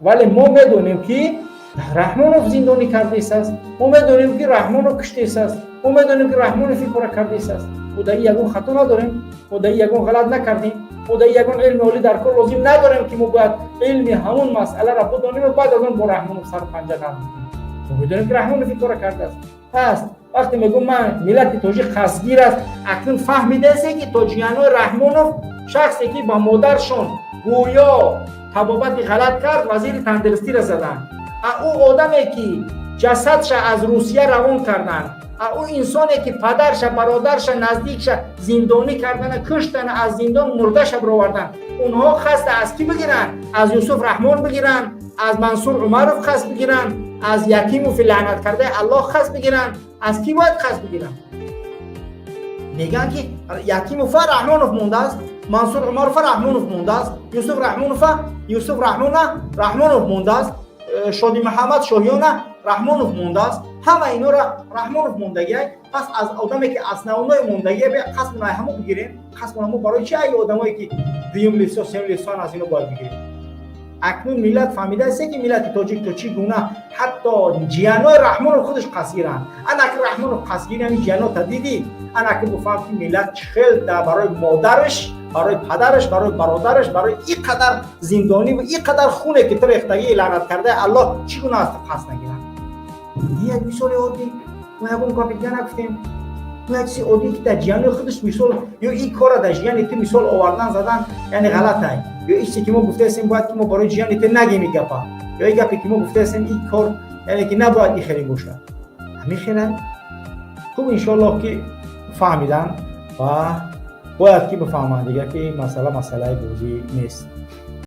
ولی ما میدونیم که رحمانوف زندانی کرده است، ما میدونیم که رحمانوف کشته است، ما میدونیم که رحمانوف این کار کرده است. و در یگون خطا نداریم، و در یگون غلط نکردیم، و در یگون علم عالی در کار لازم نداریم که ما باید علم همون مسئله را بدانیم و بعد از اون با رحمانوف سر پنجه نزنیم. ما میدونیم که رحمانوف این کار کرده است. پس وقتی میگم من ملت تاجیک قصدگیر است، اکنون فهمیده است که تاجیک‌های رحمانوف شخصی که با مادرشون گویا طبابت غلط کرد وزیر تندرستی را زدن، او آدمی که جسدش از روسیه روان کردن، او انسانی که پدرش برادرش نزدیکش زندانی کردن، کشتن، از زندان مردهش برآوردن، اونها خواست از کی بگیرن؟ از یوسف رحمان بگیرن، از منصور عمرov خواست بگیرن، از یکیموف لعنت کرده الله خواست بگیرن، از کی باید خواست بگیرن؟ میگن که یکیموف رحمانوف مونده است، منصور عمرov رحمانوف مونده است، یوسف رحمانوف مونده است، شادی محمد شاهیان رحمانوف مونده است، همه اینا را رحمانوف موندگی. پس از آدمی که اسنونای موندگی قسم نه همو بگیریم، قسم همو برای چه ای آدمایی که دیوم لیسان سوم لیسان از اینو باید بگیریم. اکنون ملت فهمیده است که ملت تاجیک تو چی گونه حتی جیانای رحمانوف خودش قصیرن. انا که رحمانوف قصیر یعنی جیانا دیدی، انا که بفهم که ملت چخیل برای مادرش، برای پدرش، برای برادرش، برای این قدر زندانی و این قدر خونه که تو ریختگی لعنت کرده الله چگونه است پس نگیرن. این یک مثال عادی، ما یکم کافی دیگه نگفتیم. ما یک چیز عادی که در جیان خودش مثال یا این کار در جیان تو مثال آوردن زدن یعنی غلطه. یا این چیزی که ما گفته هستیم باید که ما برای جیان تو نگیم این گپا، یا این گپی که ما گفته هستیم این کار یعنی که نباید این خیلی باشه. همین خیلی خوب ان شاء الله که فهمیدن و باید که بفهمن دیگه که مسئله بازی نیست.